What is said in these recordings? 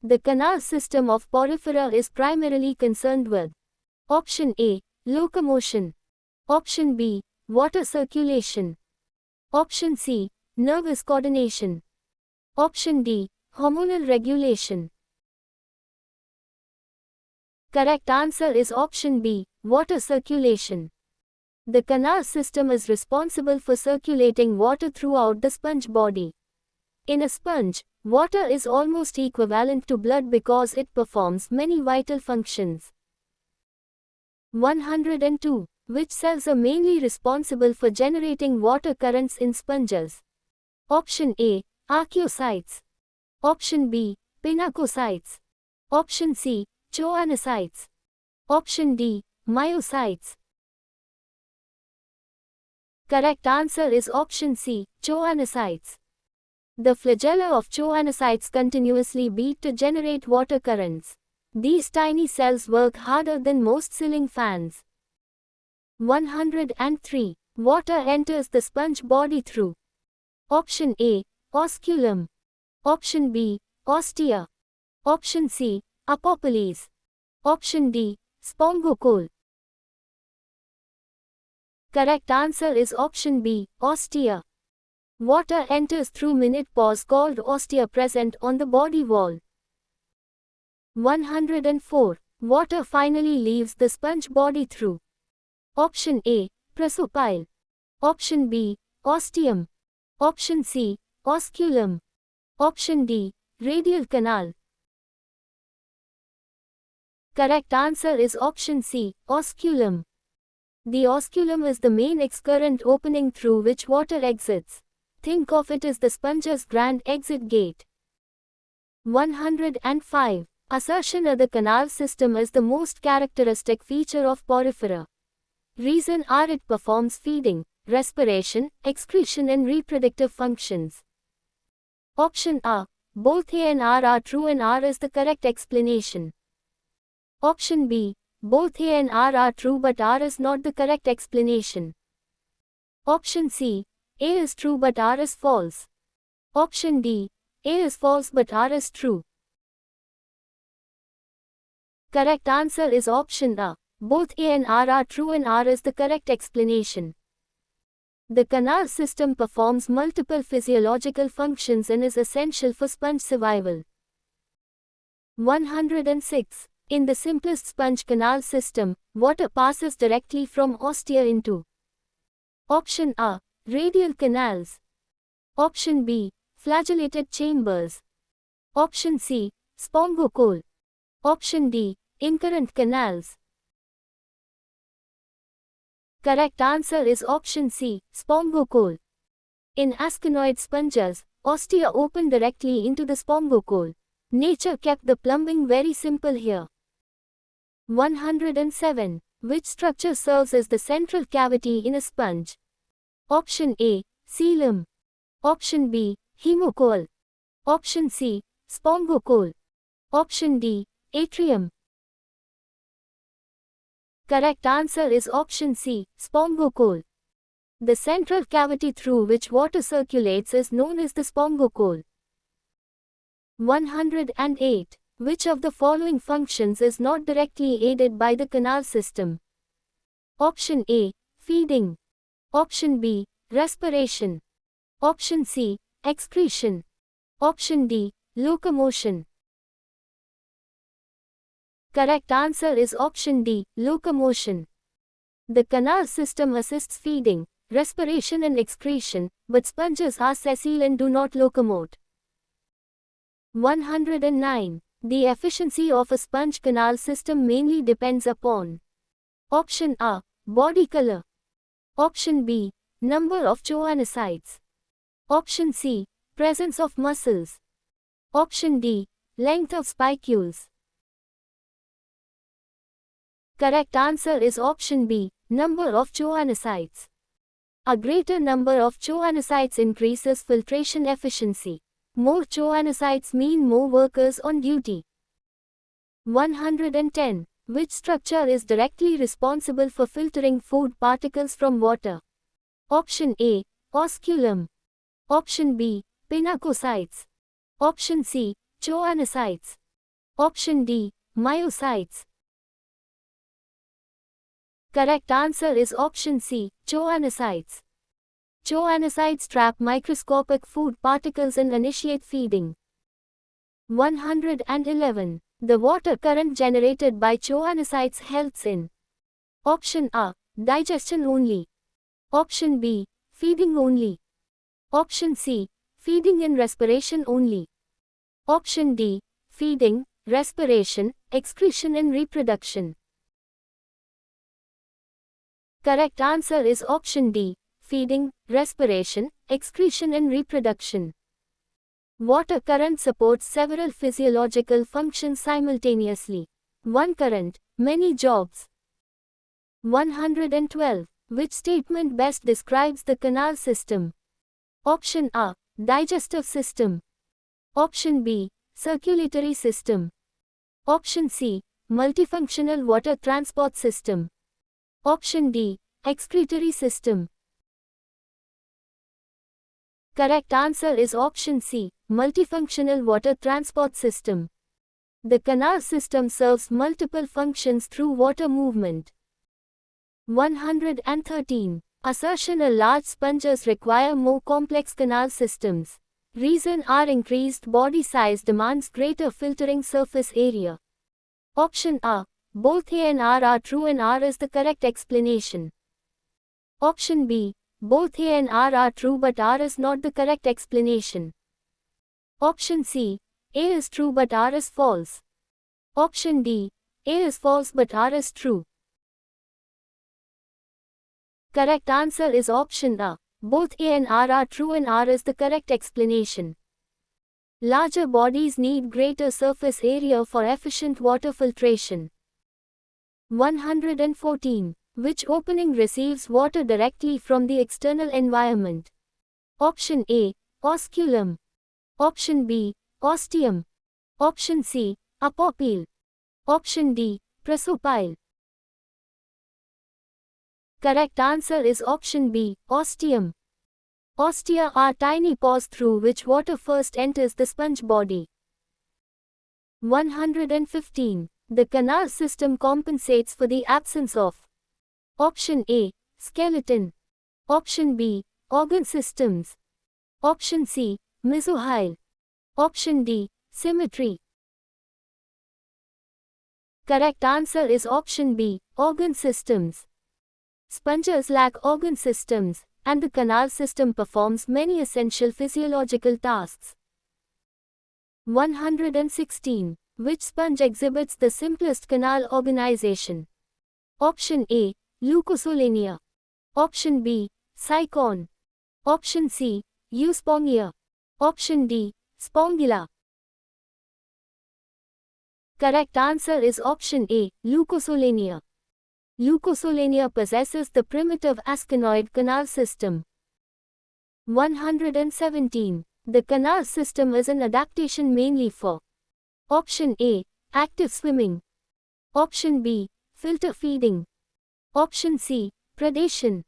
The canal system of Porifera is primarily concerned with Option A. Locomotion. Option B. Water circulation. Option C. Nervous coordination. Option D. Hormonal regulation. Correct answer is option B. Water circulation. The canal system is responsible for circulating water throughout the sponge body. In a sponge, water is almost equivalent to blood because it performs many vital functions. 102. Which cells are mainly responsible for generating water currents in sponges? Option A. Archaeocytes. Option B. Pinacocytes. Option C. Choanocytes. Option D. Myocytes. Correct answer is option C. Choanocytes. The flagella of choanocytes continuously beat to generate water currents. These tiny cells work harder than most ceiling fans. 103. Water enters the sponge body through Option A. Osculum. Option B. Ostia. Option C. Apophyses. Option D. Spongocoel. Correct answer is option B. Ostia. Water enters through minute pores called ostia present on the body wall. 104. Water finally leaves the sponge body through Option A. Prosopile. Option B. Ostium. Option C. Osculum. Option D. Radial canal. Correct answer is option C. Osculum. The osculum is the main excurrent opening through which water exits. Think of it as the sponge's grand exit gate. 105. Assertion of the canal system is the most characteristic feature of Porifera. Reason are it performs feeding, respiration, excretion and reproductive functions. Option A. Both A and R are true and R is the correct explanation. Option B. Both A and R are true but R is not the correct explanation. Option C. A is true but R is false. Option D. A is false but R is true. Correct answer is option A. Both A and R are true and R is the correct explanation. The canal system performs multiple physiological functions and is essential for sponge survival. 106. In the simplest sponge canal system, water passes directly from ostia into Option A. Radial canals. Option B. Flagellated chambers. Option C. Spongocoel. Option D. Incurrent canals. Correct answer is option C. Spongocoel. In asconoid sponges, ostia open directly into the spongocoel. Nature kept the plumbing very simple here. 107. Which structure serves as the central cavity in a sponge? Option A. Coelom. Option B. Hemocoel. Option C. Spongocoel. Option D. Atrium. Correct answer is option C. Spongocoel. The central cavity through which water circulates is known as the spongocoel. 108. Which of the following functions is not directly aided by the canal system? Option A. Feeding. Option B. Respiration. Option C. Excretion. Option D. Locomotion. Correct answer is option D. Locomotion. The canal system assists feeding, respiration and excretion, but sponges are sessile and do not locomote. 109. The efficiency of a sponge canal system mainly depends upon Option A. Body color. Option B. Number of choanocytes. Option C. Presence of muscles. Option D. Length of spicules. Correct answer is option B. Number of choanocytes. A greater number of choanocytes increases filtration efficiency. More choanocytes mean more workers on duty. 110. Which structure is directly responsible for filtering food particles from water? Option A. Osculum. Option B. Pinacocytes. Option C. Choanocytes. Option D. Myocytes. Correct answer is option C. Choanocytes. Choanocytes trap microscopic food particles and initiate feeding. 111. The water current generated by choanocytes helps in option A. Digestion only. Option B. Feeding only. Option C. Feeding and respiration only. Option D. Feeding, respiration, excretion and reproduction. Correct answer is option D. Feeding, respiration, excretion and reproduction. Water current supports several physiological functions simultaneously. One current, many jobs. 112. Which statement best describes the canal system? Option A. Digestive system. Option B. Circulatory system. Option C. Multifunctional water transport system. Option D. Excretory system. Correct answer is option C. Multifunctional water transport system. The canal system serves multiple functions through water movement. 113. Assertion: large sponges require more complex canal systems. Reason: our increased body size demands greater filtering surface area. Option A. Both A and R are true and R is the correct explanation. Option B. Both A and R are true but R is not the correct explanation. Option C. A is true but R is false. Option D. A is false but R is true. Correct answer is option A. Both A and R are true and R is the correct explanation. Larger bodies need greater surface area for efficient water filtration. 114. Which opening receives water directly from the external environment? Option A. Osculum. Option B. Ostium. Option C. Apopyle. Option D. Prosopyle. Correct answer is option B. Ostium. Ostia are tiny pores through which water first enters the sponge body. 115. The canal system compensates for the absence of option A. Skeleton. Option B. Organ systems. Option C. Mesohyle. Option D. Symmetry. Correct answer is option B. Organ systems. Sponges lack organ systems, and the canal system performs many essential physiological tasks. 116. Which sponge exhibits the simplest canal organization? Option A. Leucosolania. Option B. Cycon. Option C. Euspongia. Option D. Spongilla. Correct answer is option A. Leucosolania. Leucosolania possesses the primitive asconoid canal system. 117. The canal system is an adaptation mainly for option A. Active swimming. Option B. Filter feeding. Option C. Predation.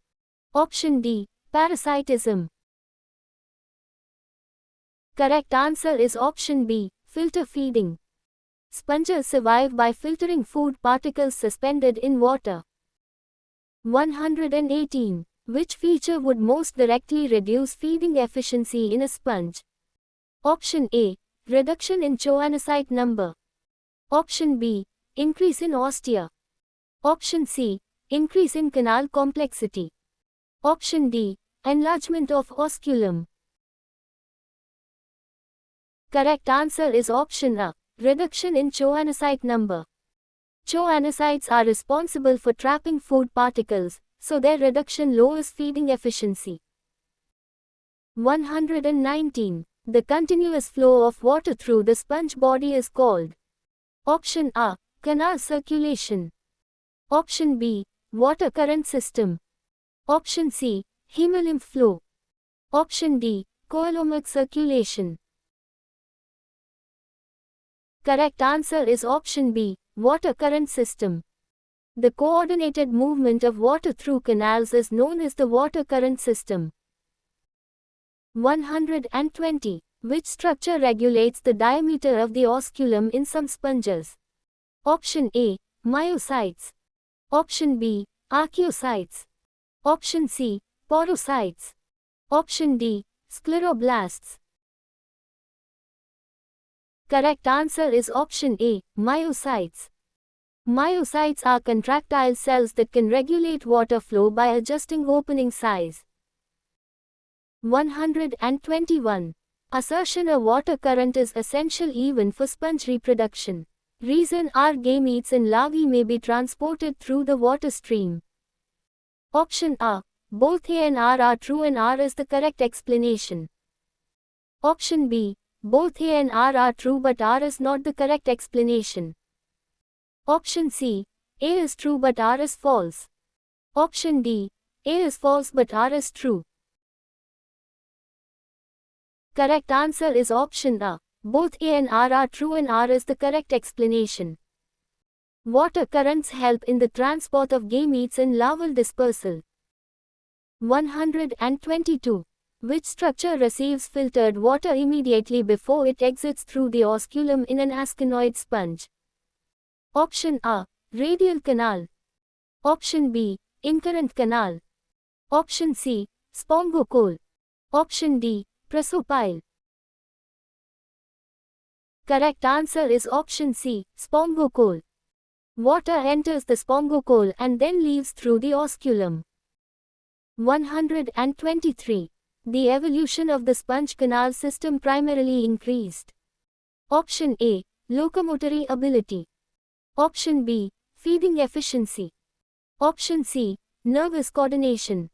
Option D. Parasitism. Correct answer is option B. Filter feeding. Sponges survive by filtering food particles suspended in water. 118. Which feature would most directly reduce feeding efficiency in a sponge? Option A. Reduction in choanocyte number. Option B. Increase in ostia. Option C. Increase in canal complexity. Option D. Enlargement of osculum. Correct answer is option A. Reduction in choanocyte number. Choanocytes are responsible for trapping food particles, so their reduction lowers feeding efficiency. 119. The continuous flow of water through the sponge body is called option A. Canal circulation. Option B. Water current system. Option C. Hemolymph flow. Option D. Coelomic circulation. Correct answer is option B. Water current system. The coordinated movement of water through canals is known as the water current system. 120. Which structure regulates the diameter of the osculum in some sponges? Option A. Myocytes. Option B. Archaeocytes. Option C. Porocytes. Option D. Scleroblasts. Correct answer is option A. Myocytes. Myocytes are contractile cells that can regulate water flow by adjusting opening size. 121. Assertion: a water current is essential even for sponge reproduction. Reason: our gametes and larvae may be transported through the water stream. Option A. Both A and R are true and R is the correct explanation. Option B. Both A and R are true but R is not the correct explanation. Option C. A is true but R is false. Option D. A is false but R is true. Correct answer is option A. Both A and R are true and R is the correct explanation. Water currents help in the transport of gametes and larval dispersal. 122. Which structure receives filtered water immediately before it exits through the osculum in an asconoid sponge? Option A. Radial canal. Option B. Incurrent canal. Option C. Spongocoel. Option D. Prosopile. Correct answer is option C. Spongocoel. Water enters the spongocoel and then leaves through the osculum. 123. The evolution of the sponge canal system primarily increased. Option A. Locomotory ability. Option B. Feeding efficiency. Option C. Nervous coordination.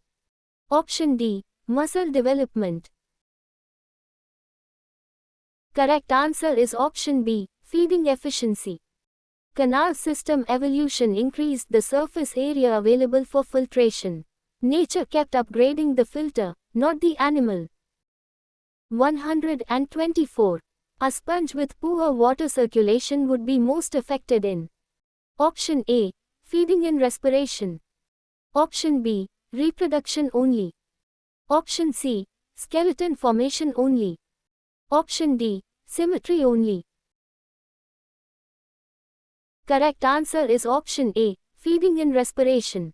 Option D. Muscle development. Correct answer is option B. Feeding efficiency. Canal system evolution increased the surface area available for filtration. Nature kept upgrading the filter, not the animal. 124. A sponge with poor water circulation would be most affected in. Option A. Feeding and respiration. Option B. Reproduction only. Option C. Skeleton formation only. Option D. Symmetry only. Correct answer is option A. Feeding and respiration.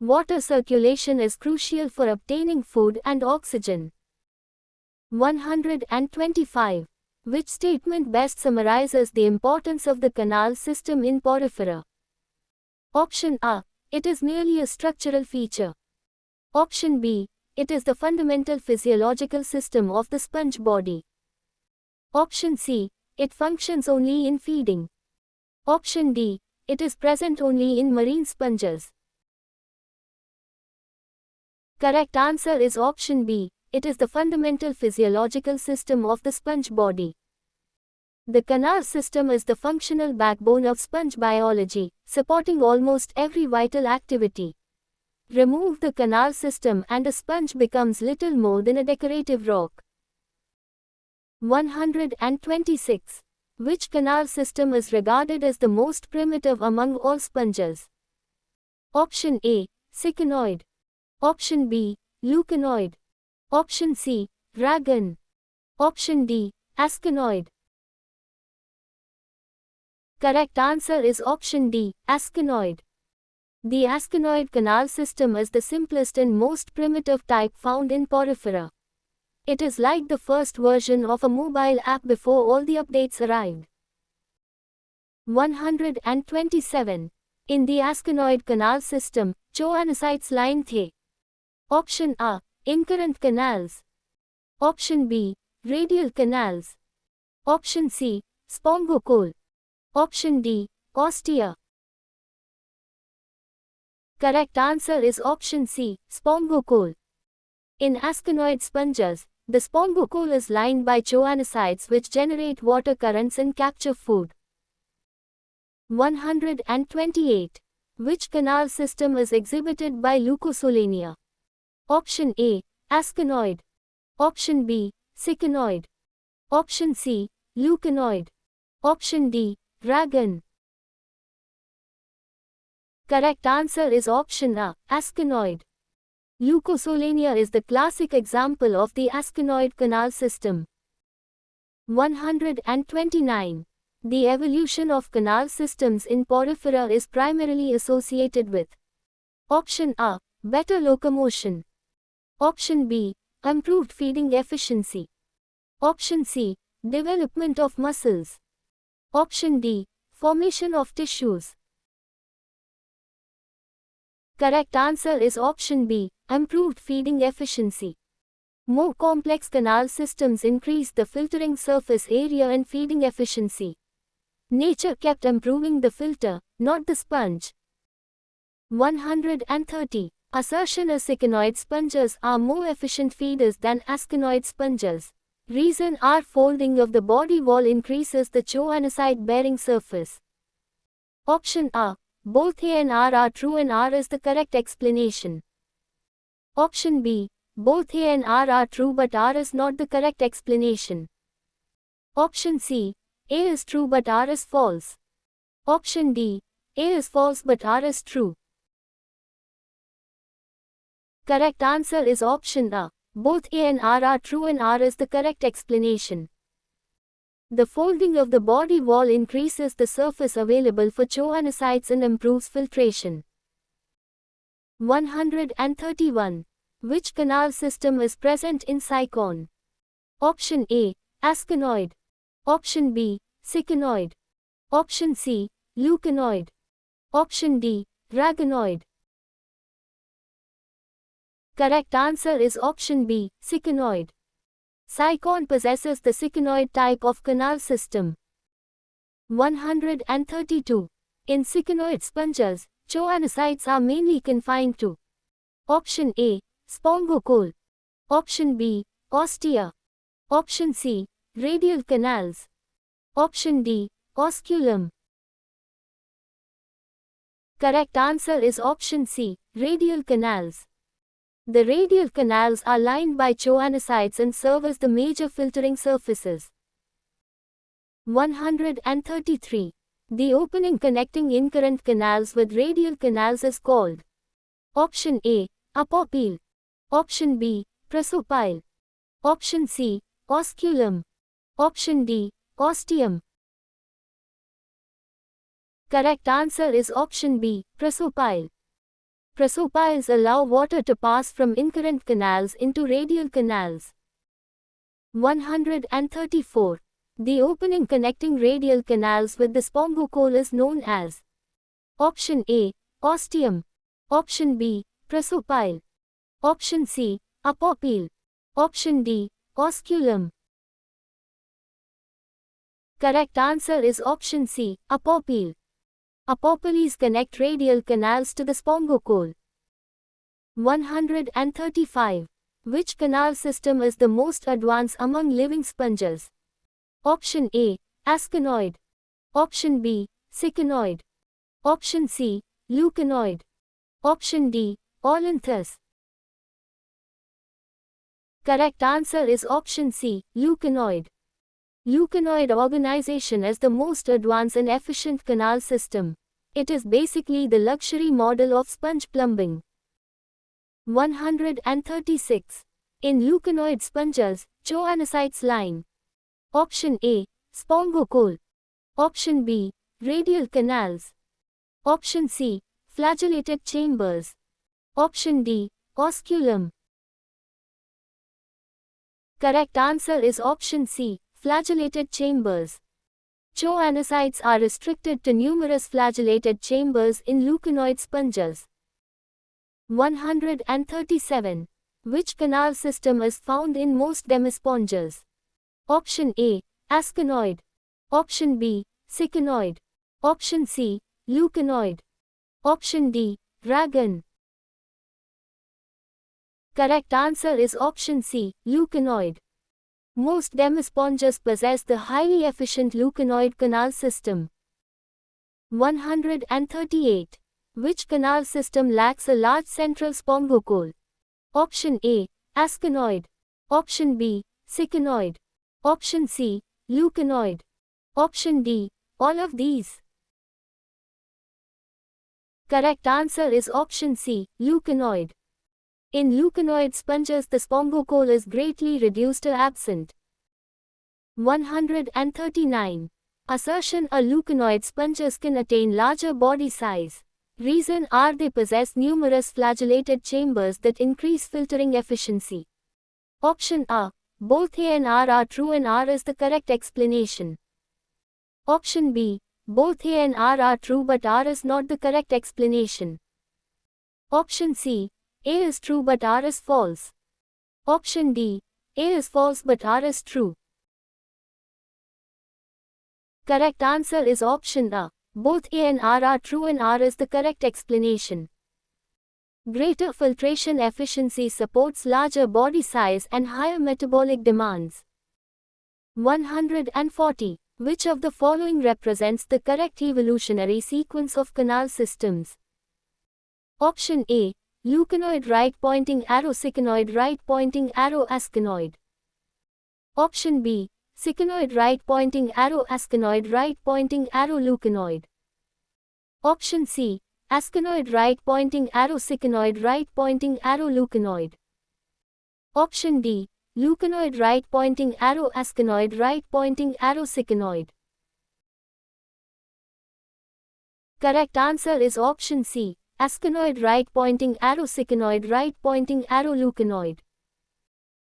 Water circulation is crucial for obtaining food and oxygen. 125. Which statement best summarizes the importance of the canal system in porifera? Option A. It is merely a structural feature. Option B. It is the fundamental physiological system of the sponge body. Option C. It functions only in feeding. Option D. It is present only in marine sponges. Correct answer is option B. It is the fundamental physiological system of the sponge body. The canal system is the functional backbone of sponge biology, supporting almost every vital activity. Remove the canal system and a sponge becomes little more than a decorative rock. 126. Which canal system is regarded as the most primitive among all sponges? Option A. Ciconoid. Option B. Leuconoid. Option C. Rhagon. Option D. Asconoid. Correct answer is option D. Asconoid. The asconoid canal system is the simplest and most primitive type found in porifera. It is like the first version of a mobile app before all the updates arrived. 127. In the asconoid canal system, choanocytes line the. Option A. Incurrent canals. Option B. Radial canals. Option C. Spongocoel. Option D. Ostia. Correct answer is option C. Spongocoel. In asconoid sponges, the spongocoel is lined by choanocytes which generate water currents and capture food. 128. Which canal system is exhibited by Leucosolania? Option A. Asconoid. Option B. Ciconoid. Option C. Leuconoid. Option D. Rhagon. Correct answer is option A. Asconoid. Leucosolania is the classic example of the asconoid canal system. 129. The evolution of canal systems in porifera is primarily associated with Option A. Better locomotion. Option B. Improved feeding efficiency. Option C. Development of muscles. Option D. Formation of tissues. Correct answer is option B. Improved feeding efficiency. More complex canal systems increase the filtering surface area and feeding efficiency. Nature kept improving the filter, not the sponge. 130. Assertion asciconoid sponges are more efficient feeders than asconoid sponges. Reason R. Folding of the body wall increases the choanocyte bearing surface. Option A. Both A and R are true and R is the correct explanation. Option B. Both A and R are true but R is not the correct explanation. Option C. A is true but R is false. Option D. A is false but R is true. Correct answer is option A. Both A and R are true and R is the correct explanation. The folding of the body wall increases the surface available for choanocytes and improves filtration. 131. Which canal system is present in cycon? Option A. Asconoid. Option B. Ciconoid. Option C. Leuconoid. Option D. Ragonoid. Correct answer is option B. Ciconoid. Cycon possesses the ciconoid type of canal system. 132. In ciconoid sponges, choanocytes are mainly confined to Option A. Spongocoel. Option B. Ostia. Option C. Radial canals. Option D. Osculum. Correct answer is option C. Radial canals. The radial canals are lined by choanocytes and serve as the major filtering surfaces. 133. The opening connecting incurrent canals with radial canals is called Option A. Apopyle. Option B. Prosopyle. Option C. Osculum. Option D. Ostium. Correct answer is option B. Prosopyle. Prosopiles allow water to pass from incurrent canals into radial canals. 134. The opening connecting radial canals with the spongocoel is known as Option A. Ostium. Option B. Prosopyle. Option C. Apopyle. Option D. Osculum. Correct answer is option C. Apopyle. Apopoles connect radial canals to the spongocoel. 135. Which canal system is the most advanced among living sponges? Option A. Asconoid. Option B. Ciconoid. Option C. Leuconoid. Option D. Olynthus. Correct answer is option C. Leuconoid. Leuconoid organization is the most advanced and efficient canal system. It is basically the luxury model of sponge plumbing. 136. In leuconoid sponges, choanocytes line Option A. Spongocoel. Option B. Radial canals. Option C. Flagellated chambers. Option D. Osculum. Correct answer is option C. Flagellated chambers. Choanocytes are restricted to numerous flagellated chambers in leuconoid sponges. 137. Which canal system is found in most demisponges? Option A. Asconoid. Option B. Ciconoid. Option C. Leuconoid. Option D. Ragon. Correct answer is option C. Leuconoid. Most demisponges possess the highly efficient leuconoid canal system. 138. Which canal system lacks a large central spongocoel? Option A. Asconoid. Option B. Ciconoid. Option C. Leuconoid. Option D. All of these. Correct answer is option C. Leuconoid. In leuconoid sponges the spongocoel is greatly reduced or absent. 139. Assertion: a leuconoid sponges can attain larger body size. Reason: R. They possess numerous flagellated chambers that increase filtering efficiency. Option A. Both A and R are true and R is the correct explanation. Option B. Both A and R are true but R is not the correct explanation. Option C. A is true but R is false. Option D. A is false but R is true. Correct answer is option A. Both A and R are true and R is the correct explanation. Greater filtration efficiency supports larger body size and higher metabolic demands. 140. Which of the following represents the correct evolutionary sequence of canal systems? Option A. Leuconoid right pointing arrow, ciconoid right pointing arrow, asconoid. Option B. Ciconoid right pointing arrow, asconoid right pointing arrow, leuconoid. Option C. Asconoid right pointing arrow, ciconoid right pointing arrow, leuconoid. Option D. Leuconoid right pointing arrow, asconoid right pointing arrow, ciconoid. Correct answer is option C. Asconoid right pointing arrow, ciconoid right pointing arrow, leuconoid.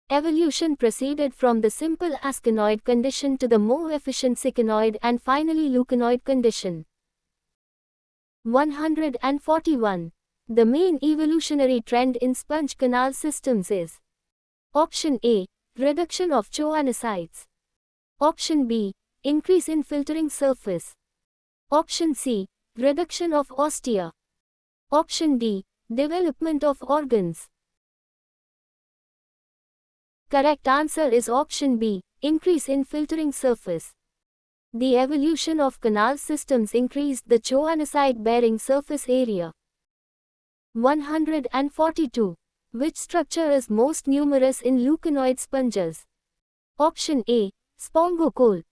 Evolution proceeded from the simple asconoid condition to the more efficient ciconoid and finally leuconoid condition. 141. The main evolutionary trend in sponge canal systems is: Option A. Reduction of choanocytes. Option B. Increase in filtering surface. Option C. Reduction of ostia. Option D. Development of organs. Correct answer is option B. Increase in filtering surface. The evolution of canal systems increased the choanocyte-bearing surface area. 142. Which structure is most numerous in leuconoid sponges? Option A. Spongocoel.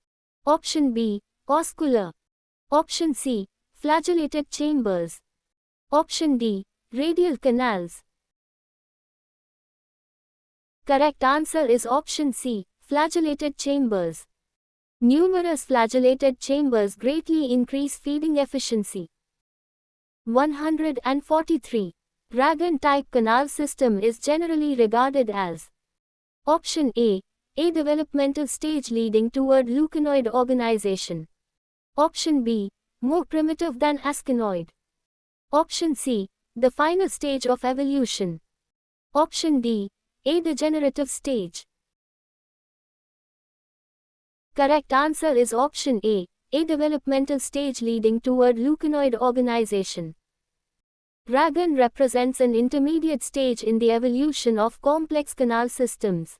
Option B. Oscular. Option C. Flagellated chambers. Option D. Radial canals. Correct answer is option C. Flagellated chambers. Numerous flagellated chambers greatly increase feeding efficiency. 143. Ragan-type canal system is generally regarded as: Option A. A developmental stage leading toward leuconoid organization. Option B. More primitive than asconoid. Option C. The final stage of evolution. Option D. A degenerative stage. Correct answer is option A. A developmental stage leading toward leuconoid organization. Ragan represents an intermediate stage in the evolution of complex canal systems.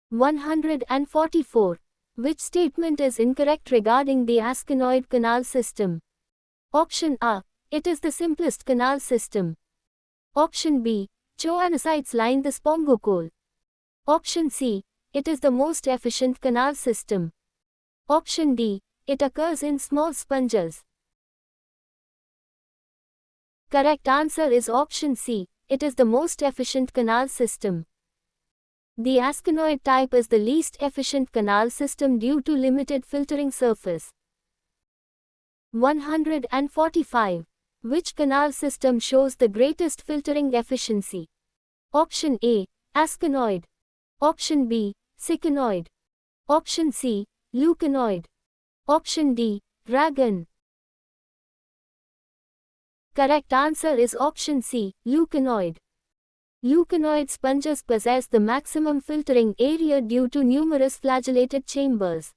144. Which statement is incorrect regarding the asconoid canal system? Option A. It is the simplest canal system. Option B. Choanocytes line the spongocoel. Option C. It is the most efficient canal system. Option D. It occurs in small sponges. Correct answer is option C. It is the most efficient canal system. The asconoid type is the least efficient canal system due to limited filtering surface. 145. Which canal system shows the greatest filtering efficiency? Option A. Asconoid. Option B. Ciconoid. Option C. Leuconoid. Option D. Ragan. Correct answer is option C. Leuconoid. Leuconoid sponges possess the maximum filtering area due to numerous flagellated chambers.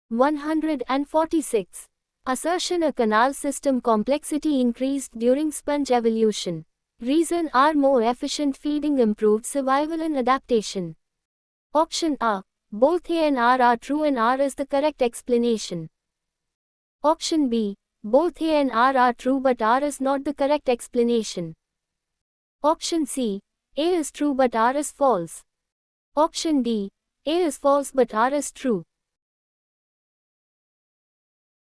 146. Assertion: a canal system complexity increased during sponge evolution. Reason: R. More efficient feeding improved survival and adaptation. Option A. Both A and R are true and R is the correct explanation. Option B. Both A and R are true but R is not the correct explanation. Option C. A is true but R is false. Option D. A is false but R is true.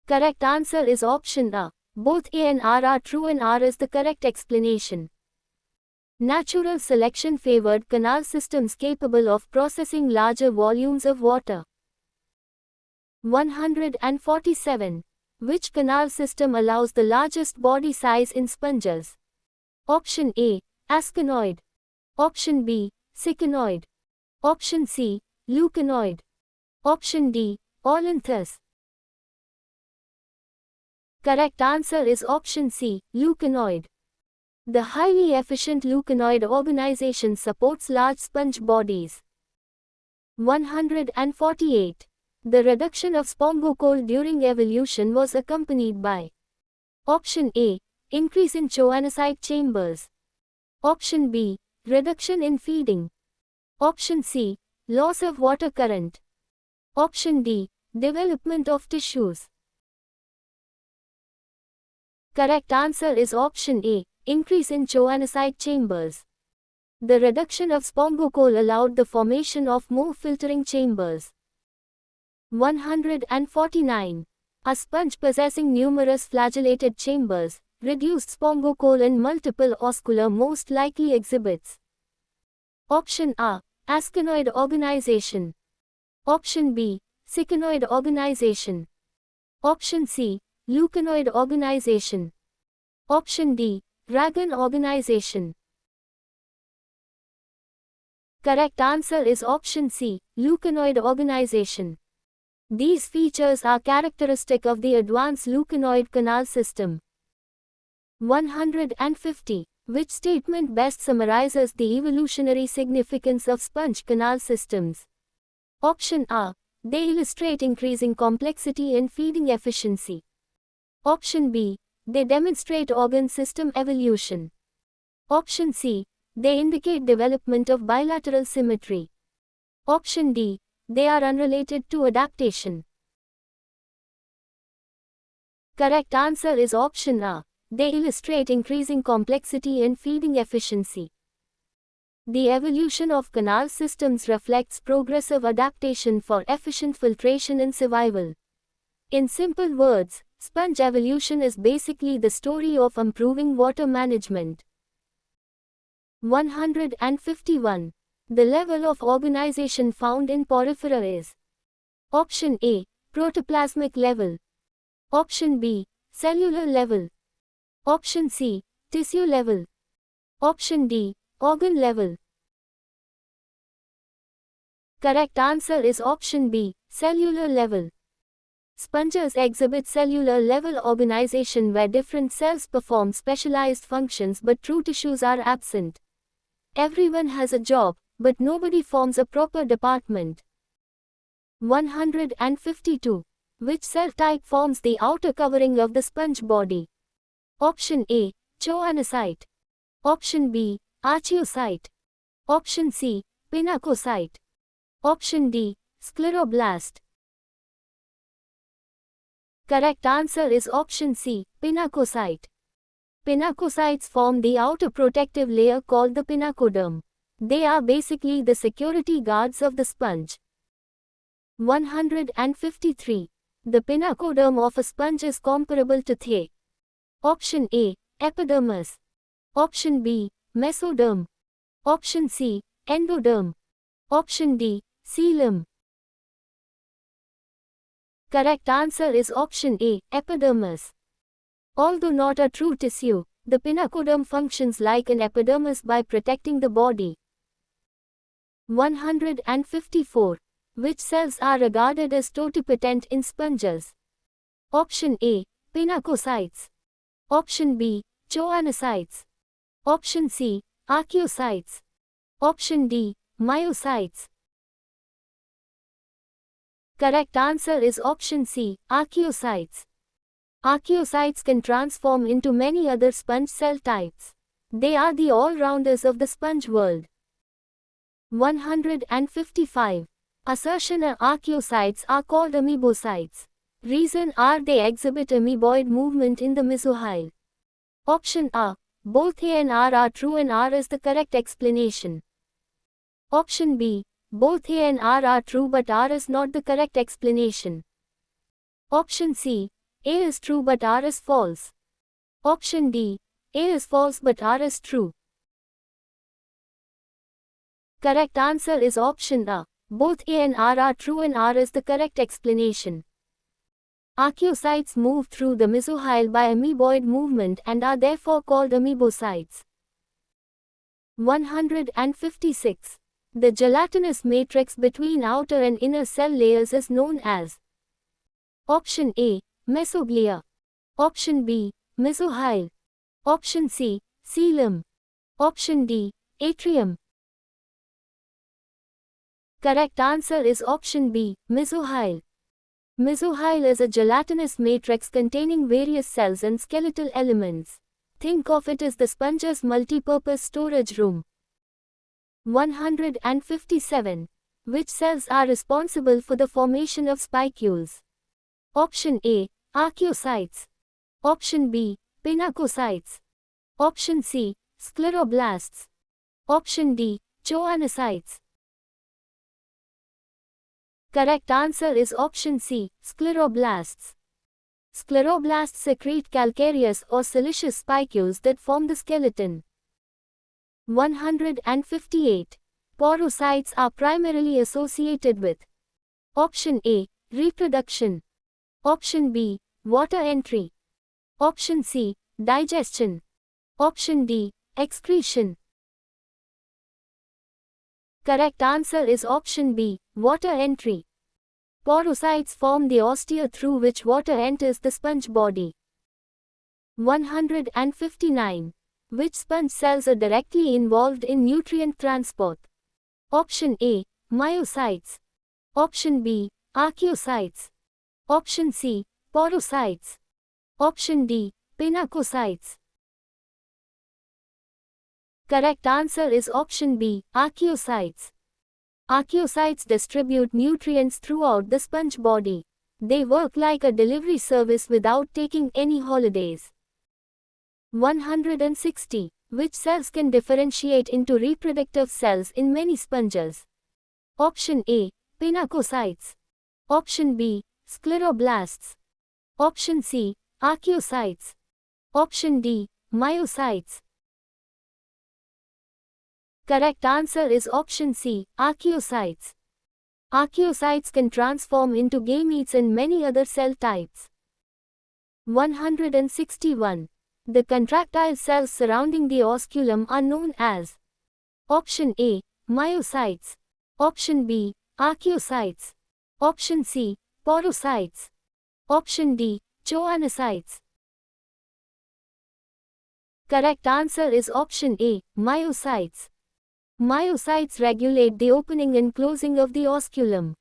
Correct answer is option A. Both A and R are true and R is the correct explanation. Natural selection favored canal systems capable of processing larger volumes of water. 147. Which canal system allows the largest body size in sponges? Option A, asconoid. Option B, ciconoid. Option C, leuconoid. Option D, Olynthus. Correct answer is option C, leuconoid. The highly efficient leuconoid organization supports large sponge bodies. 148. The reduction of spongocoal during evolution was accompanied by Option A, increase in choanocyte chambers. Option B, reduction in feeding. Option C, loss of water current. Option D, development of tissues. Correct answer is option A, increase in choanocyte chambers. The reduction of spongocoal allowed the formation of more filtering chambers. 149. A sponge possessing numerous flagellated chambers, reduced spongocoal and multiple oscula most likely exhibits. Option A, asconoid organization. Option B, ciconoid organization. Option C, leuconoid organization. Option D, Ragan organization. Correct answer is option C, leuconoid organization. These features are characteristic of the advanced leuconoid canal system. 150. Which statement best summarizes the evolutionary significance of sponge canal systems? Option A, they illustrate increasing complexity and feeding efficiency. Option B, they demonstrate organ system evolution. Option C, they indicate development of bilateral symmetry. Option D, they are unrelated to adaptation. Correct answer is option A, they illustrate increasing complexity and feeding efficiency. The evolution of canal systems reflects progressive adaptation for efficient filtration and survival. In simple words, sponge evolution is basically the story of improving water management. 151. The level of organization found in porifera is Option A, protoplasmic level. Option B, cellular level. Option C, tissue level. Option D, organ level. Correct answer is option B, cellular level. Sponges exhibit cellular level organization where different cells perform specialized functions but true tissues are absent. Everyone has a job, but nobody forms a proper department. 152. Which cell type forms the outer covering of the sponge body? Option A, choanocyte. Option B, archaeocyte. Option C, pinacocyte. Option D, scleroblast. Correct answer is option C, pinacocyte. Pinacocytes form the outer protective layer called the pinacoderm. They are basically the security guards of the sponge. 153. The pinacoderm of a sponge is comparable to the Option A, epidermis. Option B, mesoderm. Option C, endoderm. Option D, coelom. Correct answer is option A, epidermis. Although not a true tissue, the pinacoderm functions like an epidermis by protecting the body. 154. Which cells are regarded as totipotent in sponges? Option A, pinacocytes. Option B, choanocytes. Option C, archaeocytes. Option D, myocytes. Correct answer is option C, archaeocytes. Archaeocytes can transform into many other sponge cell types. They are the all-rounders of the sponge world. 155. Assertioner archaeocytes are called amoebocytes. Reason are they exhibit amoeboid movement in the mesohyle. Option A, both A and R are true and R is the correct explanation. Option B, both A and R are true but R is not the correct explanation. Option C, A is true but R is false. Option D, A is false but R is true. Correct answer is option A. Both A and R are true and R is the correct explanation. Archaeocytes move through the mesohyle by amoeboid movement and are therefore called amoebocytes. 156. The gelatinous matrix between outer and inner cell layers is known as option A. Mesoglia. Option B. Mesohyle. Option C. Coelom. Option D. Atrium. Correct answer is option B. Mesohyle. Mesohyle is a gelatinous matrix containing various cells and skeletal elements. Think of it as the sponge's multi-purpose storage room. 157. Which cells are responsible for the formation of spicules? Option A. Archaeocytes. Option B. Pinacocytes. Option C. Scleroblasts. Option D. Choanocytes. Correct answer is option C. Scleroblasts. Scleroblasts secrete calcareous or siliceous spicules that form the skeleton. 158. Porocytes are primarily associated with option A. Reproduction. Option B. Water entry. Option C. Digestion. Option D. Excretion. Correct answer is option B. Water entry. Porocytes form the ostia through which water enters the sponge body. 159. Which sponge cells are directly involved in nutrient transport? Option A. Myocytes. Option B. Archaeocytes. Option C. Porocytes. Option D. Pinacocytes. Correct answer is option B. Archaeocytes. Archaeocytes distribute nutrients throughout the sponge body. They work like a delivery service without taking any holidays. 160. Which cells can differentiate into reproductive cells in many sponges? Option A. Pinacocytes. Option B. Scleroblasts. Option C. Archaeocytes. Option D. Myocytes. Correct answer is option C. Archaeocytes. Archaeocytes can transform into gametes and many other cell types. 161. The contractile cells surrounding the osculum are known as option A. Myocytes. Option B. Archaeocytes. Option C. Porocytes. Option D. Choanocytes. Correct answer is option A. Myocytes. Myocytes regulate the opening and closing of the osculum.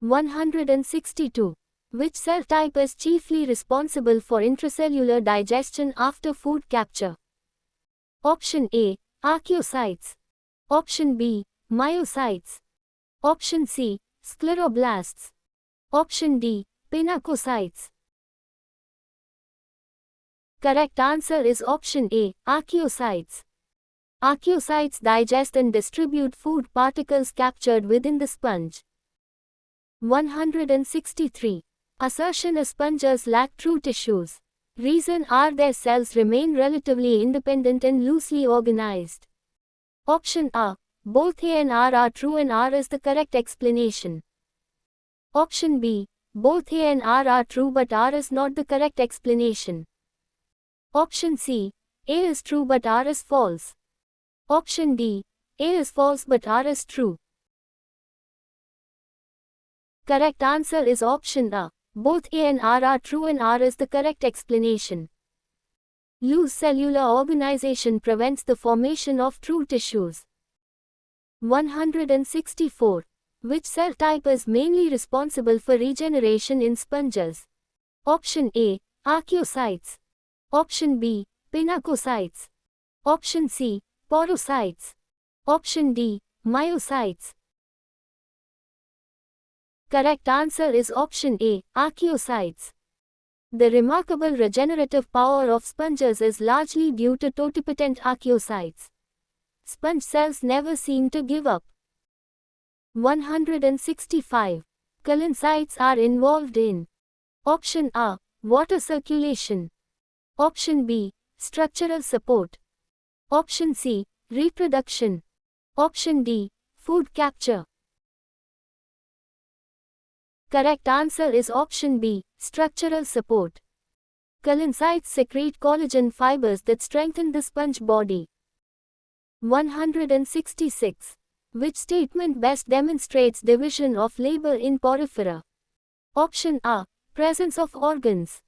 162. Which cell type is chiefly responsible for intracellular digestion after food capture? Option A. Archaeocytes. Option B. Myocytes. Option C. Scleroblasts. Option D. Pinacocytes. Correct answer is option A. Archaeocytes. Archaeocytes digest and distribute food particles captured within the sponge. 163. Assertion: sponges lack true tissues. Reason: are their cells remain relatively independent and loosely organized. Option A. Both A and R are true and R is the correct explanation. Option B. Both A and R are true but R is not the correct explanation. Option C. A is true but R is false. Option D. A is false but R is true. Correct answer is option A. Both A and R are true and R is the correct explanation. Loose cellular organization prevents the formation of true tissues. 164. Which cell type is mainly responsible for regeneration in sponges? Option A. Archaeocytes. Option B. Pinacocytes. Option C. Porocytes. Option D. Myocytes. Correct answer is option A. Archaeocytes. The remarkable regenerative power of sponges is largely due to totipotent archaeocytes. Sponge cells never seem to give up. 165. Coloncytes are involved in option A. Water circulation. Option B. Structural support. Option C. Reproduction. Option D. Food capture. Correct answer is option B. Structural support. Collencytes secrete collagen fibers that strengthen the sponge body. 166. Which statement best demonstrates division of labor in porifera? Option A. Presence of organs.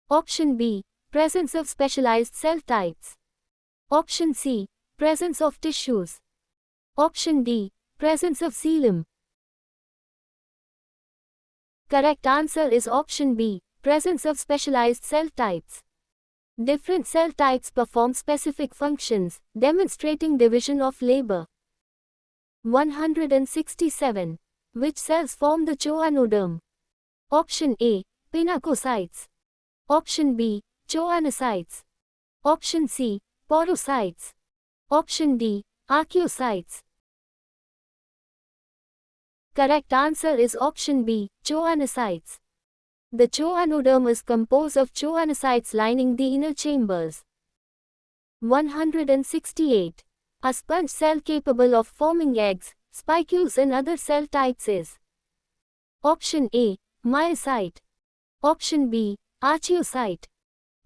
Option B. Presence of specialized cell types. Option C. Presence of tissues. Option D. Presence of coelom. Correct answer is option B. Presence of specialized cell types. Different cell types perform specific functions, demonstrating division of labor. 167. Which cells form the choanoderm? Option A. Pinacocytes. Option B. Choanocytes. Option C. Porocytes. Option D. Archaeocytes. Correct answer is option B. Choanocytes. The choanoderm is composed of choanocytes lining the inner chambers. 168. A sponge cell capable of forming eggs, spicules and other cell types is? Option A. Myocyte. Option B. Archaeocyte.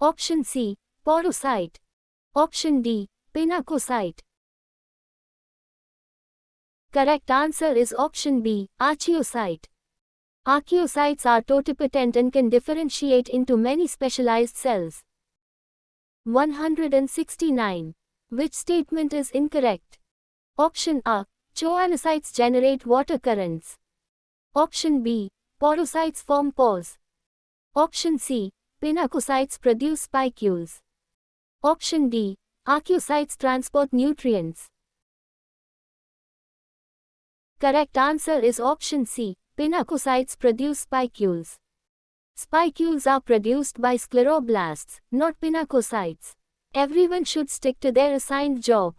Option C. Porocyte. Option D. Pinacocyte. Correct answer is option B. Archaeocyte. Archaeocytes are totipotent and can differentiate into many specialized cells. 169. Which statement is incorrect? Option A. Choanocytes generate water currents. Option B. Porocytes form pores. Option C. Pinacocytes produce spicules. Option D. Archaeocytes transport nutrients. Correct answer is option C. Pinacocytes produce spicules. Spicules are produced by scleroblasts, not pinacocytes. Everyone should stick to their assigned job.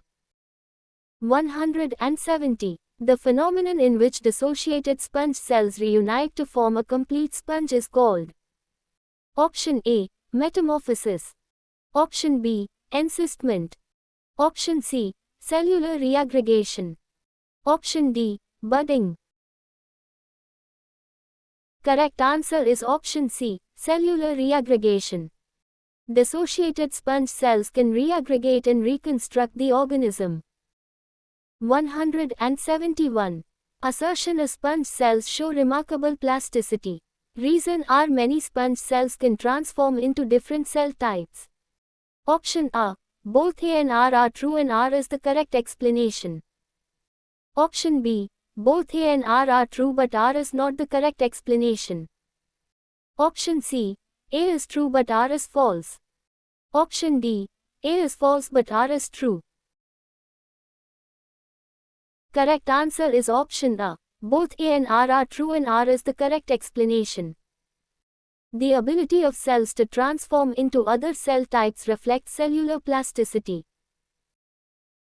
170. The phenomenon in which dissociated sponge cells reunite to form a complete sponge is called? Option A. Metamorphosis. Option B. Encystment. Option C. Cellular reaggregation. Option D. Budding. Correct answer is option C. Cellular reaggregation. Dissociated sponge cells can reaggregate and reconstruct the organism. 171. Assertion: a sponge cells show remarkable plasticity. Reason: are many sponge cells can transform into different cell types. Option A. Both A and R are true and R is the correct explanation. Option B. Both A and R are true but R is not the correct explanation. Option C. A is true but R is false. Option D. A is false but R is true. Correct answer is option A. Both A and R are true and R is the correct explanation. The ability of cells to transform into other cell types reflects cellular plasticity.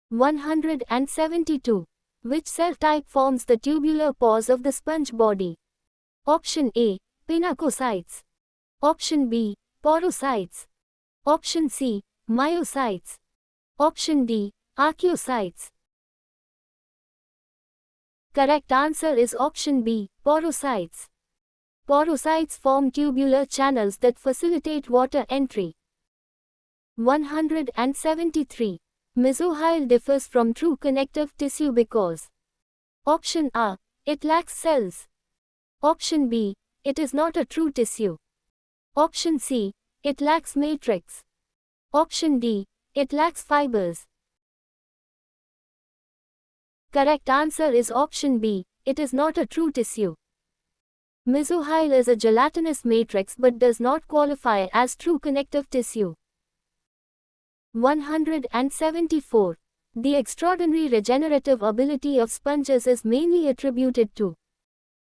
172. Which cell type forms the tubular pores of the sponge body? Option A. Pinacocytes. Option B. Porocytes. Option C. Myocytes. Option D. Archaeocytes. Correct answer is option B. Porocytes. Porocytes form tubular channels that facilitate water entry. 173. Mesohyl differs from true connective tissue because? Option A. It lacks cells. Option B. It is not a true tissue. Option C. It lacks matrix. Option D. It lacks fibers. Correct answer is option B. It is not a true tissue. Mesohyl is a gelatinous matrix but does not qualify as true connective tissue. 174. The extraordinary regenerative ability of sponges is mainly attributed to?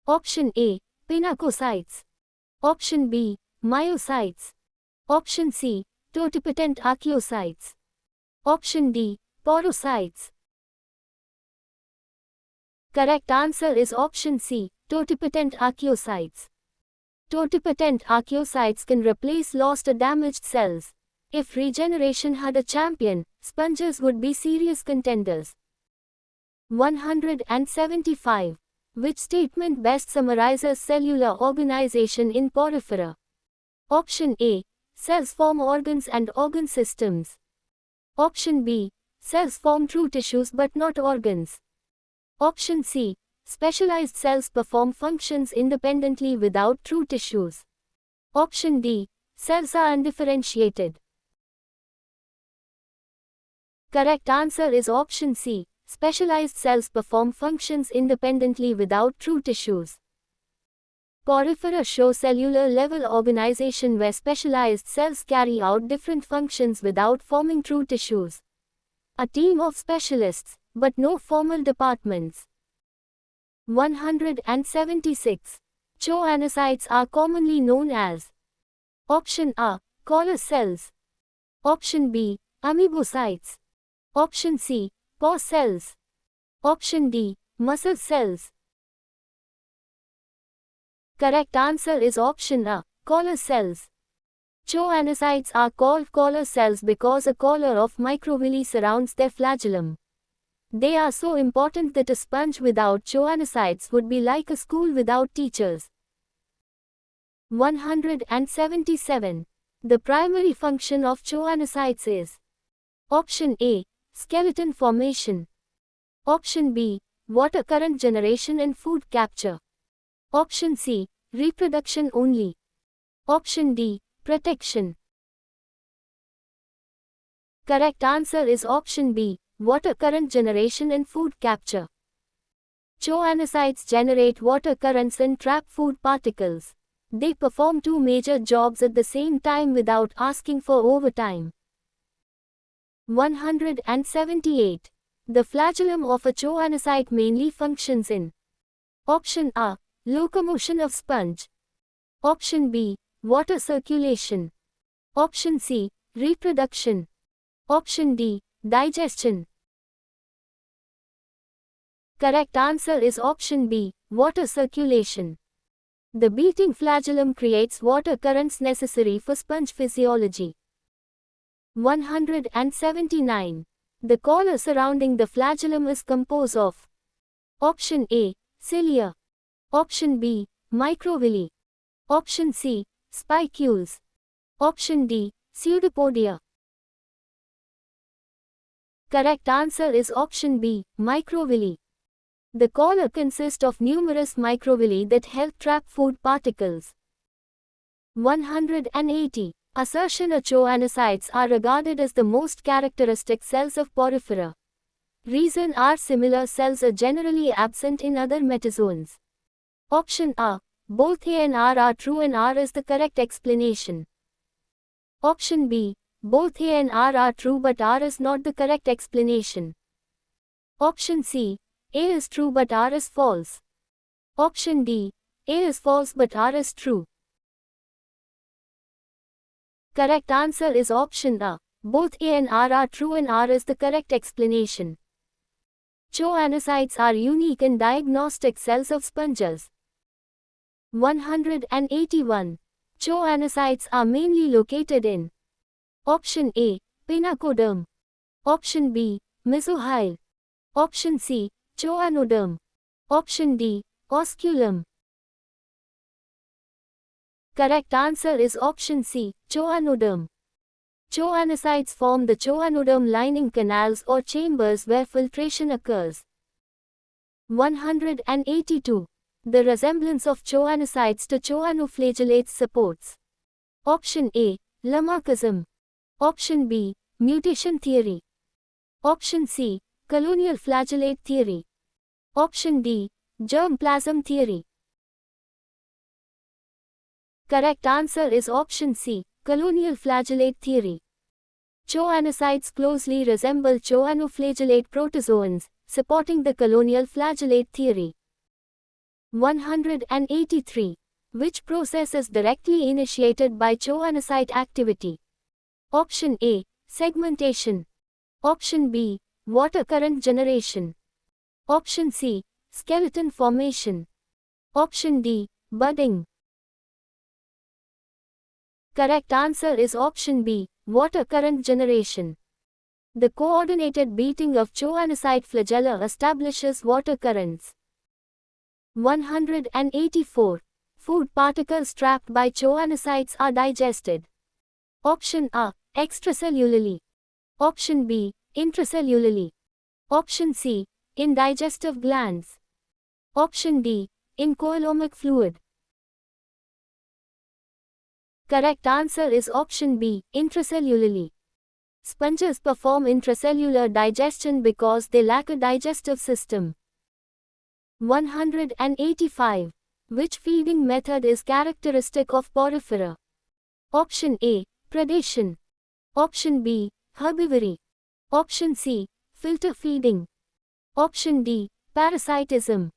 Option A. Pinacocytes. Option B. Myocytes. Option C. Totipotent archaeocytes. Option D. Porocytes. Correct answer is option C. Totipotent archaeocytes. Totipotent archaeocytes can replace lost or damaged cells. If regeneration had a champion, sponges would be serious contenders. 175. Which statement best summarizes cellular organization in Porifera? Option A. Cells form organs and organ systems. Option B. Cells form true tissues but not organs. Option C. Specialized cells perform functions independently without true tissues. Option D. Cells are undifferentiated. Correct answer is option C. Specialized cells perform functions independently without true tissues. Porifera show cellular level organization where specialized cells carry out different functions without forming true tissues. A team of specialists, but no formal departments. 176. Choanocytes are commonly known as. Option A. Collar cells. Option B. Amoebocytes. Option C. Pore cells. Option D. Muscle cells. Correct answer is option A. Collar cells. Choanocytes are called collar cells because a collar of microvilli surrounds their flagellum. They are so important that a sponge without choanocytes would be like a school without teachers. 177. The primary function of choanocytes is. Option A. Skeleton formation. Option B. Water current generation and food capture. Option C. Reproduction only. Option D. Protection. Correct answer is option B. Water current generation and food capture. Choanocytes generate water currents and trap food particles. They perform two major jobs at the same time without asking for overtime. 178. The flagellum of a choanocyte mainly functions in. Option A. Locomotion of sponge. Option B. Water circulation. Option C. Reproduction. Option D. Digestion. Correct answer is option B. Water circulation. The beating flagellum creates water currents necessary for sponge physiology. 179. The collar surrounding the flagellum is composed of. Option A. Cilia. Option B. Microvilli. Option C. Spicules. Option D. Pseudopodia. Correct answer is option B. Microvilli. The collar consists of numerous microvilli that help trap food particles. 180. Assertion choanocytes are regarded as the most characteristic cells of Porifera. Reason are similar cells are generally absent in other metazoans. Option A. Both A and R are true and R is the correct explanation. Option B. Both A and R are true but R is not the correct explanation. Option C. A is true but R is false. Option D. A is false but R is true. Correct answer is option A. Both A and R are true and R is the correct explanation. Choanocytes are unique and diagnostic cells of sponges. 181. Choanocytes are mainly located in. Option A. Pinacoderm. Option B. Mesohyle. Option C. Choanoderm. Option D. Osculum. Correct answer is option C. Choanoderm. Choanocytes form the choanoderm lining canals or chambers where filtration occurs. 182. The resemblance of choanocytes to choanoflagellates supports. Option A. Lamarckism. Option B. Mutation theory. Option C. Colonial flagellate theory. Option D. Germplasm theory. Correct answer is option C. Colonial flagellate theory. Choanocytes closely resemble choanoflagellate protozoans, supporting the colonial flagellate theory. 183. Which process is directly initiated by choanocyte activity? Option A. Segmentation. Option B. Water current generation. Option C. Skeleton formation. Option D. Budding. Correct answer is option B. Water current generation. The coordinated beating of choanocyte flagella establishes water currents. 184. Food particles trapped by choanocytes are digested. Option A. Extracellularly. Option B. Intracellularly. Option C. In digestive glands. Option D. In coelomic fluid. Correct answer is option B. Intracellularly. Sponges perform intracellular digestion because they lack a digestive system. 185. Which feeding method is characteristic of Porifera? Option A. Predation. Option B. Herbivory. Option C. Filter feeding. Option D. Parasitism.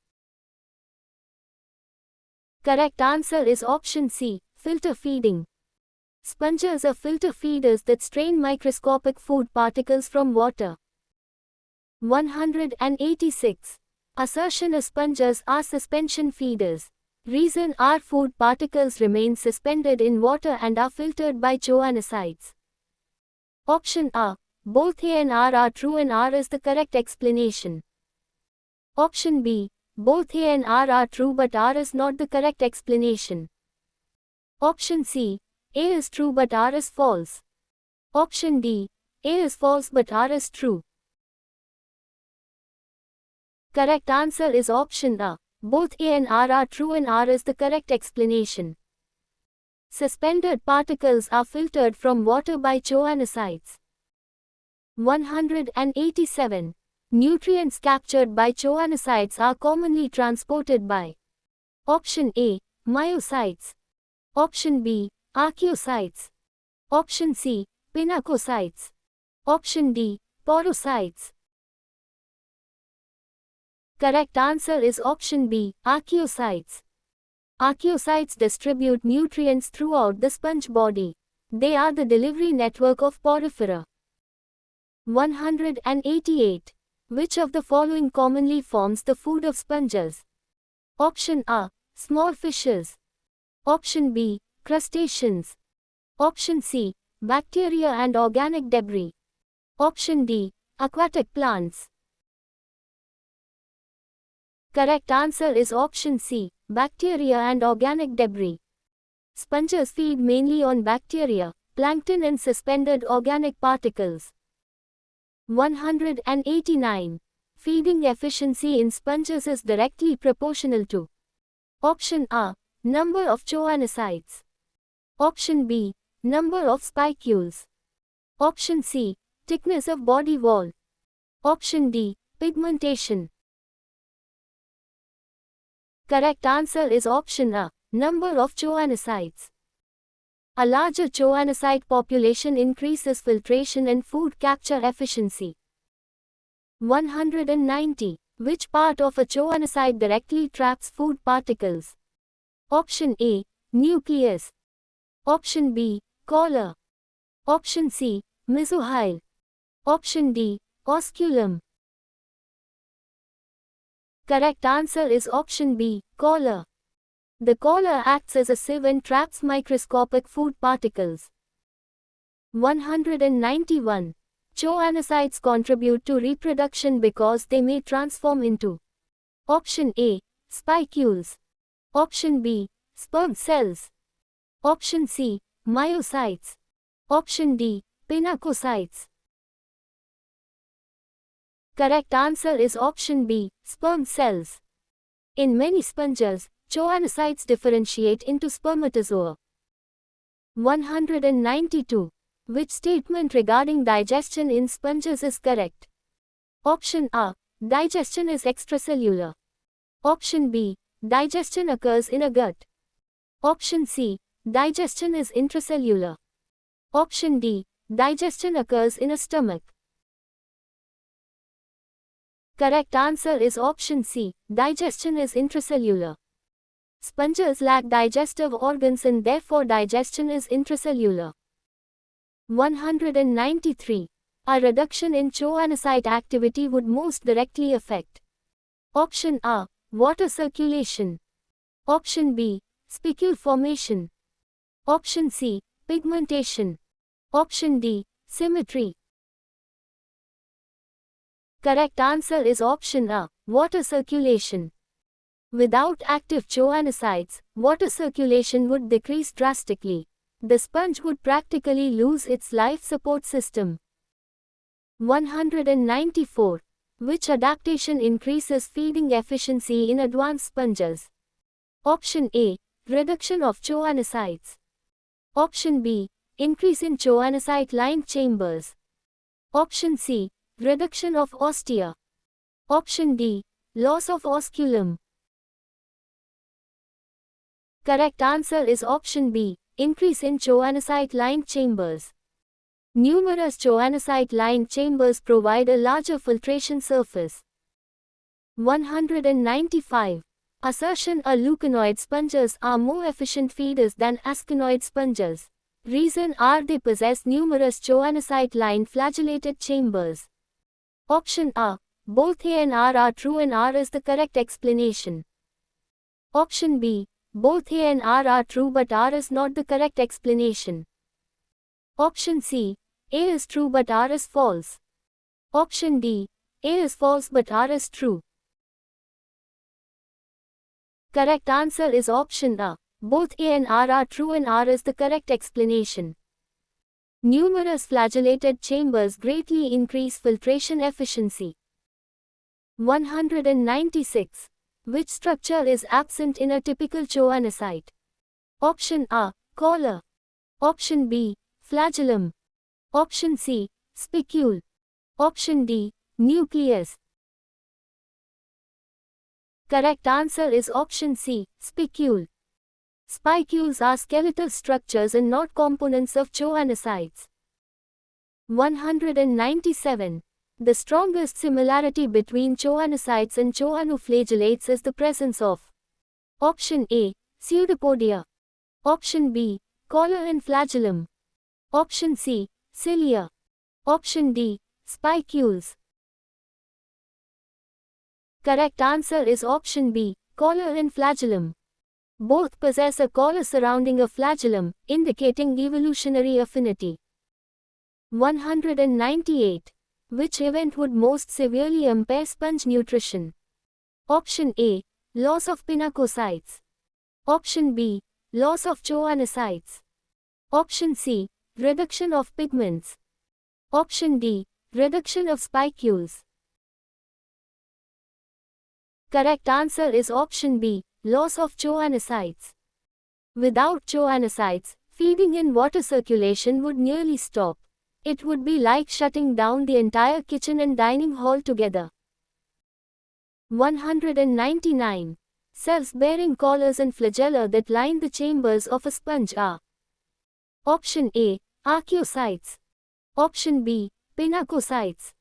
Correct answer is option C. Filter feeding. Sponges are filter feeders that strain microscopic food particles from water. 186. Assertion of sponges are suspension feeders. Reason are food particles remain suspended in water and are filtered by choanocytes. Option A. Both A and R are true and R is the correct explanation. Option B. Both A and R are true but R is not the correct explanation. Option C. A is true but R is false. Option D. A is false but R is true. Correct answer is option A. Both A and R are true and R is the correct explanation. Suspended particles are filtered from water by choanocytes. 187. Nutrients captured by choanocytes are commonly transported by Option A. Myocytes. Option B. Archaeocytes. Option C. Pinacocytes. Option D. Porocytes. Correct answer is option B. Archaeocytes. Archaeocytes distribute nutrients throughout the sponge body. They are the delivery network of Porifera. 188. Which of the following commonly forms the food of sponges? Option A. Small fishes. Option B. Crustaceans. Option C. Bacteria and organic debris. Option D. Aquatic plants. Correct answer is option C. Bacteria and organic debris. Sponges feed mainly on bacteria, plankton and suspended organic particles. 189. Feeding efficiency in sponges is directly proportional to Option A. Number of choanocytes. Option B. Number of spicules. Option C. Thickness of body wall. Option D. Pigmentation. Correct answer is option A. Number of choanocytes. A larger choanocyte population increases filtration and food capture efficiency. 190. Which part of a choanocyte directly traps food particles? Option A. Nucleus. Option B. Collar. Option C. Mesohyle. Option D. Osculum. Correct answer is option B. Collar. The collar acts as a sieve and traps microscopic food particles. 191. Choanocytes contribute to reproduction because they may transform into Option A. Spicules. Option B. Sperm cells. Option C. Myocytes. Option D. Pinacocytes. Correct answer is option B. Sperm cells. In many sponges, choanocytes differentiate into spermatozoa. 192. Which statement regarding digestion in sponges is correct? Option A. Digestion is extracellular. Option B. Digestion occurs in a gut. Option C. Digestion is intracellular. Option D. Digestion occurs in a stomach. Correct answer is option C. Digestion is intracellular. Sponges lack digestive organs and therefore digestion is intracellular. 193. A reduction in choanocyte activity would most directly affect Option A. Water circulation. Option B. Spicule formation. Option C. Pigmentation. Option D. Symmetry. Correct answer is option A, water circulation. Without active choanocytes, water circulation would decrease drastically. The sponge would practically lose its life support system. 194. Which adaptation increases feeding efficiency in advanced sponges? Option A, reduction of choanocytes. Option B, increase in choanocyte-lined chambers. Option C, reduction of ostia. Option D, loss of osculum. Correct answer is option B, increase in choanocyte-lined chambers. Numerous choanocyte-lined chambers provide a larger filtration surface. 195. Assertion: leuconoid sponges are more efficient feeders than asconoid sponges. Reason: they possess numerous choanocyte-lined flagellated chambers. Option A, both A and R are true and R is the correct explanation. Option B, both A and R are true but R is not the correct explanation. Option C, A is true but R is false. Option D, A is false but R is true. Correct answer is option A, both A and R are true and R is the correct explanation. Numerous flagellated chambers greatly increase filtration efficiency. 196. Which structure is absent in a typical choanocyte? Option A, collar. Option B, flagellum. Option C, spicule. Option D, nucleus. Correct answer is option C, spicule. Spicules are skeletal structures and not components of choanocytes. 197. The strongest similarity between choanocytes and choanoflagellates is the presence of option A, pseudopodia. Option B, collar and flagellum. Option C, cilia. Option D, spicules. Correct answer is option B, collar and flagellum. Both possess a collar surrounding a flagellum, indicating evolutionary affinity. 198. Which event would most severely impair sponge nutrition? Option A, loss of pinacocytes. Option B, loss of choanocytes. Option C, reduction of pigments. Option D, reduction of spicules. Correct answer is option B, loss of choanocytes. Without choanocytes, feeding in water circulation would nearly stop. It would be like shutting down the entire kitchen and dining hall together. 199. Cells bearing collars and flagella that line the chambers of a sponge are: Option A, archaeocytes. Option B, pinacocytes.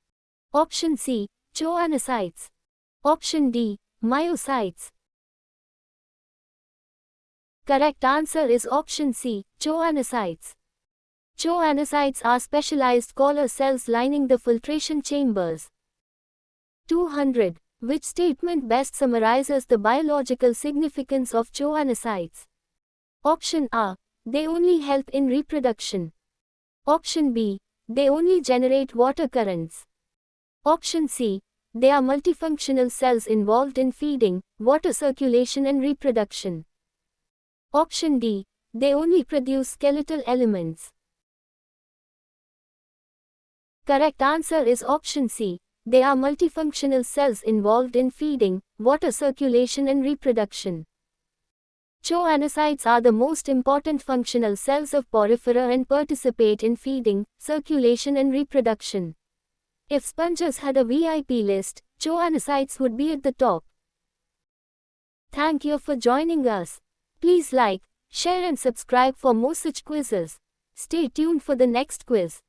Option C, choanocytes. Option D, myocytes. Correct answer is option C, choanocytes. Choanocytes are specialized collar cells lining the filtration chambers. 200. Which statement best summarizes the biological significance of choanocytes? Option A, they only help in reproduction. Option B, they only generate water currents. Option C, they are multifunctional cells involved in feeding, water circulation and reproduction. Option D, they only produce skeletal elements. Correct answer is option C, they are multifunctional cells involved in feeding, water circulation and reproduction. Choanocytes are the most important functional cells of Porifera and participate in feeding, circulation and reproduction. If sponges had a VIP list, choanocytes would be at the top. Thank you for joining us. Please like, share and subscribe for more such quizzes. Stay tuned for the next quiz.